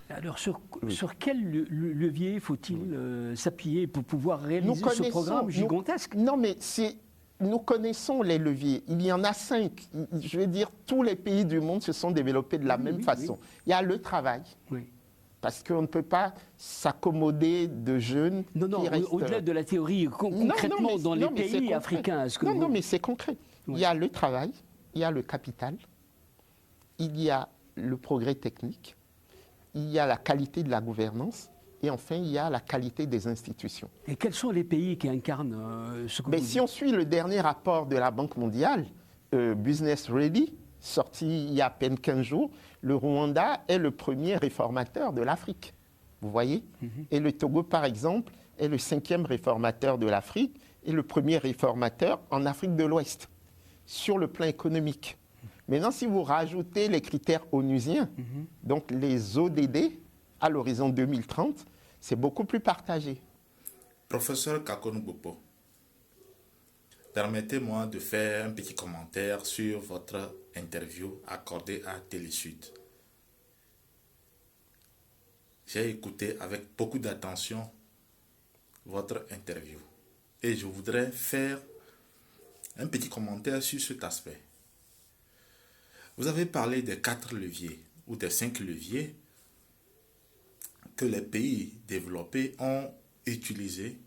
Alors, sur quel levier faut-il s'appuyer pour pouvoir réaliser ce programme gigantesque? Non, mais nous connaissons les leviers. Il y en a 5. Je veux dire, tous les pays du monde se sont développés de la même façon. Il y a le travail. Oui. Parce qu'on ne peut pas s'accommoder de jeunes. Non, au-delà de la théorie, concrètement, dans les pays africains. Non, mais c'est concret. Oui. Il y a le travail, il y a le capital, il y a le progrès technique, il y a la qualité de la gouvernance, et enfin, il y a la qualité des institutions. Et quels sont les pays qui incarnent ce que Mais si on suit le dernier rapport de la Banque mondiale, Business Ready, sorti il y a à peine 15 jours, le Rwanda est le premier réformateur de l'Afrique. Vous voyez? Et le Togo, par exemple, est le 5e réformateur de l'Afrique et le premier réformateur en Afrique de l'Ouest, sur le plan économique. Maintenant, si vous rajoutez les critères onusiens, donc les ODD, à l'horizon 2030, c'est beaucoup plus partagé. Professeur Kakonou Bopo, permettez-moi de faire un petit commentaire sur votre interview accordée à Télésud. J'ai écouté avec beaucoup d'attention votre interview et je voudrais faire un petit commentaire sur cet aspect. Vous avez parlé des 4 leviers ou des 5 leviers que les pays développés ont utilisés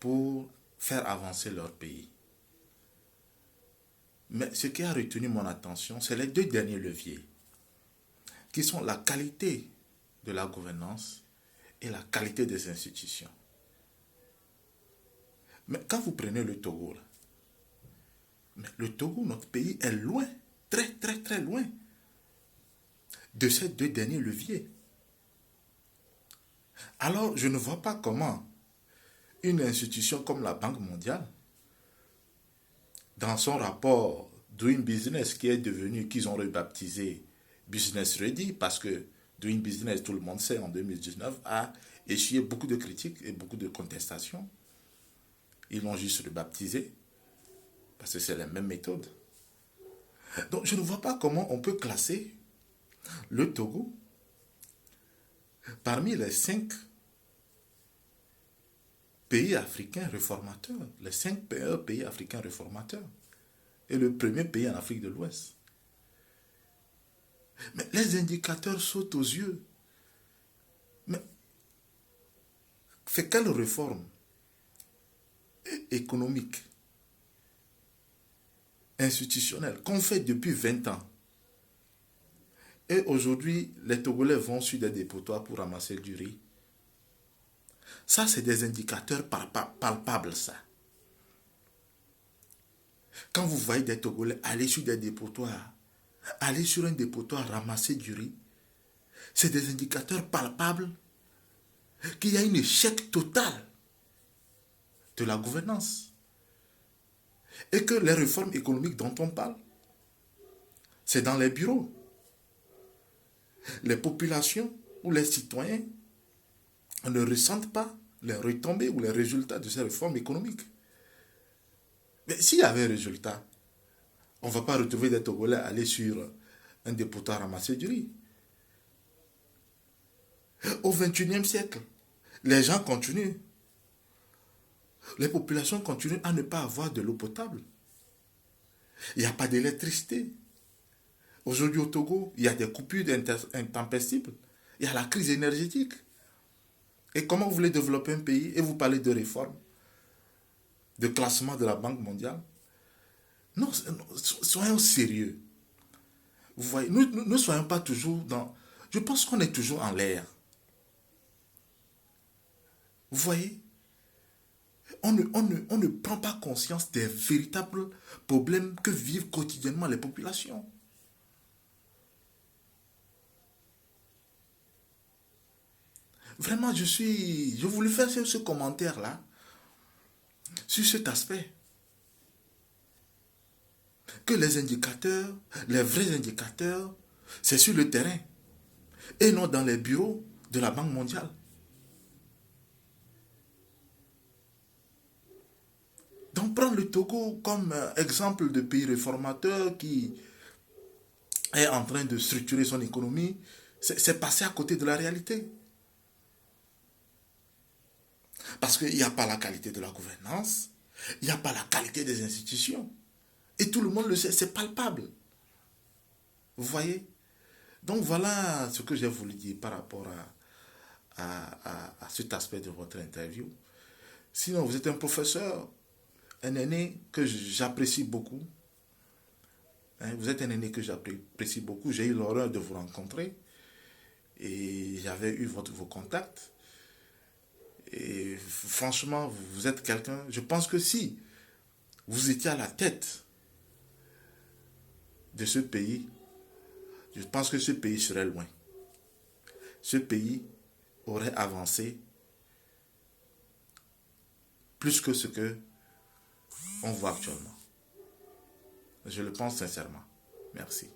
pour faire avancer leur pays. Mais ce qui a retenu mon attention, c'est les 2 derniers leviers, qui sont la qualité de la gouvernance et la qualité des institutions. Mais quand vous prenez le Togo, là, mais le Togo, notre pays, est loin, très très très loin de ces 2 derniers leviers. Alors, je ne vois pas comment une institution comme la Banque mondiale, dans son rapport Doing Business, qui est devenu, qu'ils ont rebaptisé Business Ready, parce que Doing Business, tout le monde sait, en 2019, a essuyé beaucoup de critiques et beaucoup de contestations. Ils l'ont juste rebaptisé, parce que c'est la même méthode. Donc, je ne vois pas comment on peut classer le Togo parmi les 5 pays africains réformateurs, les 5 pays africains réformateurs, et le premier pays en Afrique de l'Ouest. Mais les indicateurs sautent aux yeux. Mais c'est quelle réforme économique, institutionnelle, qu'on fait depuis 20 ans? Et aujourd'hui, les Togolais vont sur des dépotoirs pour ramasser du riz. Ça, c'est des indicateurs palpables, ça. Quand vous voyez des Togolais aller sur des dépotoirs, aller sur un dépotoir ramasser du riz, c'est des indicateurs palpables qu'il y a un échec total de la gouvernance. Et que les réformes économiques dont on parle, c'est dans les bureaux. Les populations ou les citoyens ne ressentent pas les retombées ou les résultats de ces réformes économiques. Mais s'il y avait un résultat, on ne va pas retrouver des Togolais aller sur un dépotoir ramasser du riz. Au XXIe siècle, les gens continuent. Les populations continuent à ne pas avoir de l'eau potable. Il n'y a pas d'électricité. Aujourd'hui au Togo, il y a des coupures intempestibles. Il y a la crise énergétique. Et comment vous voulez développer un pays et vous parlez de réforme, de classement de la Banque mondiale? Non, soyons sérieux. Vous voyez, nous ne soyons pas toujours dans... Je pense qu'on est toujours en l'air. Vous voyez, on ne prend pas conscience des véritables problèmes que vivent quotidiennement les populations. Vraiment, je voulais faire ce commentaire-là sur cet aspect. Que les indicateurs, les vrais indicateurs, c'est sur le terrain et non dans les bureaux de la Banque mondiale. Donc, prendre le Togo comme exemple de pays réformateur qui est en train de structurer son économie, c'est passer à côté de la réalité. Parce qu'il n'y a pas la qualité de la gouvernance, il n'y a pas la qualité des institutions. Et tout le monde le sait, c'est palpable. Vous voyez? Donc voilà ce que j'ai voulu dire par rapport à cet aspect de votre interview. Sinon, vous êtes un professeur, un aîné que j'apprécie beaucoup. Vous êtes un aîné que j'apprécie beaucoup. J'ai eu l'honneur de vous rencontrer et j'avais eu vos contacts. Et franchement, vous êtes quelqu'un, je pense que si vous étiez à la tête de ce pays, je pense que ce pays serait loin. Ce pays aurait avancé plus que ce que on voit actuellement. Je le pense sincèrement. Merci.